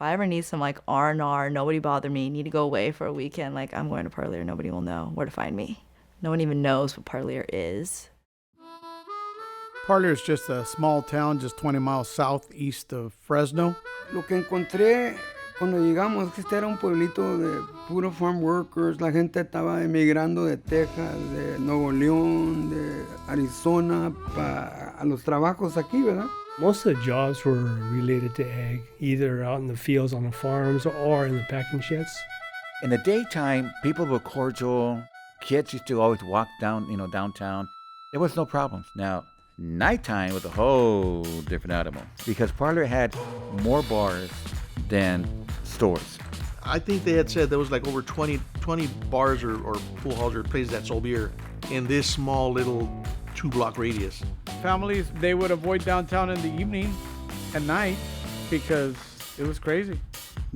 If I ever need some like R&R, nobody bother me, need to go away for a weekend, like I'm going to Parlier, nobody will know where to find me. No one even knows what Parlier is. Parlier is just a small town just 20 miles southeast of Fresno. Lo que encontré cuando llegamos es que este era un pueblito de puro farm workers. La gente estaba emigrando de Texas, de Nuevo León, de Arizona a los trabajos aquí, ¿verdad? Most of the jobs were related to ag, either out in the fields on the farms or in the packing sheds. In the daytime, people were cordial. Kids used to always walk down, downtown. There was no problems. Now, nighttime was a whole different animal because Parlier had more bars than stores. I think they had said there was like over 20 bars or pool halls or places that sold beer in this small little 2-block radius. Families, they would avoid downtown in the evening, at night, because it was crazy.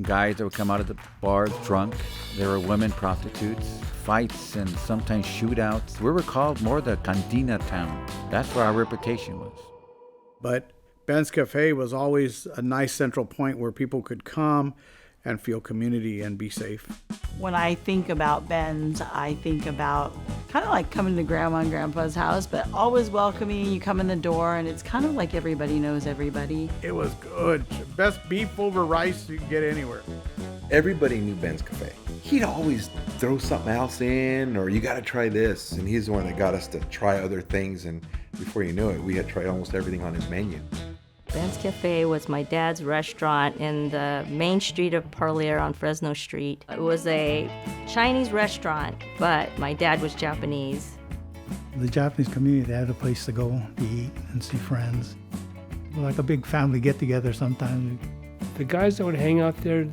Guys that would come out of the bars drunk. There were women prostitutes, fights, and sometimes shootouts. We were called more the Cantina town. That's where our reputation was. But Ben's Café was always a nice central point where people could come and feel community and be safe. When I think about Ben's, I think about kind of like coming to Grandma and Grandpa's house, but always welcoming. You come in the door and it's kind of like everybody knows everybody. It was good. Best beef over rice you can get anywhere. Everybody knew Ben's Café. He'd always throw something else in, or you got to try this. And he's the one that got us to try other things. And before you knew it, we had tried almost everything on his menu. Ben's Café was my dad's restaurant in the main street of Parlier on Fresno Street. It was a Chinese restaurant, but my dad was Japanese. The Japanese community, they had a place to go to eat and see friends. Like a big family get-together sometimes. The guys that would hang out there,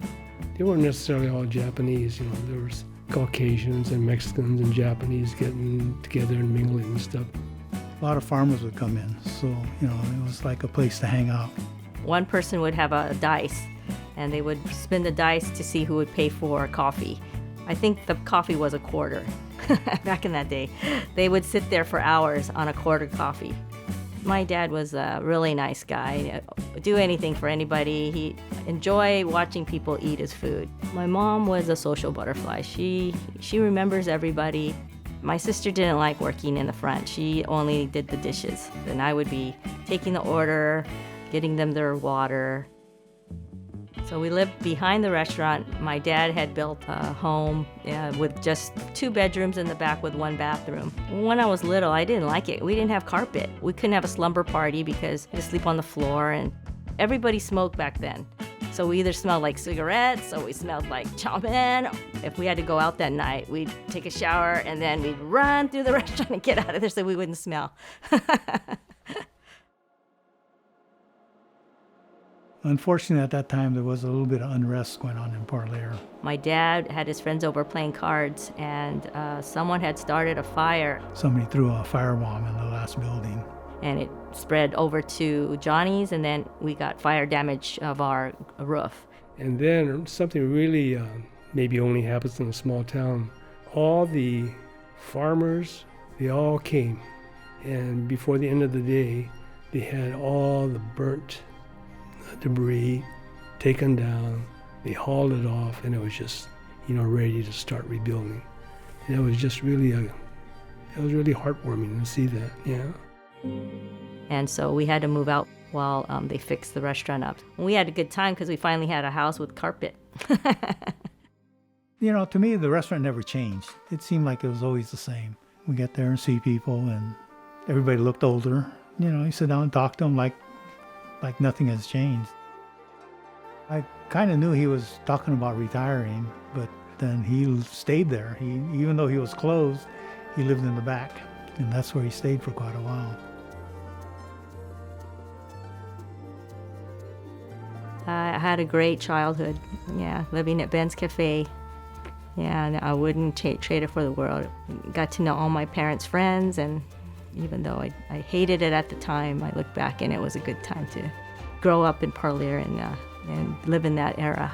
they weren't necessarily all Japanese. There was Caucasians and Mexicans and Japanese getting together and mingling and stuff. A lot of farmers would come in, so, it was like a place to hang out. One person would have a dice, and they would spin the dice to see who would pay for coffee. I think the coffee was a quarter back in that day. They would sit there for hours on a quarter coffee. My dad was a really nice guy, do anything for anybody. He enjoyed watching people eat his food. My mom was a social butterfly. She remembers everybody. My sister didn't like working in the front. She only did the dishes. And I would be taking the order, getting them their water. So we lived behind the restaurant. My dad had built a home with just 2 bedrooms in the back with 1 bathroom. When I was little, I didn't like it. We didn't have carpet. We couldn't have a slumber party because we had to sleep on the floor, and everybody smoked back then. So we either smelled like cigarettes or we smelled like chow mein. If we had to go out that night, we'd take a shower and then we'd run through the restaurant and get out of there so we wouldn't smell. Unfortunately, at that time, there was a little bit of unrest going on in Parlier. My dad had his friends over playing cards, and someone had started a fire. Somebody threw a firebomb in the last building. And it spread over to Johnny's, and then we got fire damage of our roof. And then something really maybe only happens in a small town. All the farmers, they all came. And before the end of the day, they had all the burnt debris taken down. They hauled it off, and it was just, ready to start rebuilding. And it was just really it was really heartwarming to see that, yeah. And so we had to move out while they fixed the restaurant up. And we had a good time because we finally had a house with carpet. To me, the restaurant never changed. It seemed like it was always the same. We get there and see people, and everybody looked older. You sit down and talk to them like nothing has changed. I kind of knew he was talking about retiring, but then he stayed there. Even though he was closed, he lived in the back, and that's where he stayed for quite a while. I had a great childhood, living at Ben's Café. And I wouldn't trade it for the world. Got to know all my parents' friends, and even though I hated it at the time, I look back and it was a good time to grow up in Parlier and live in that era.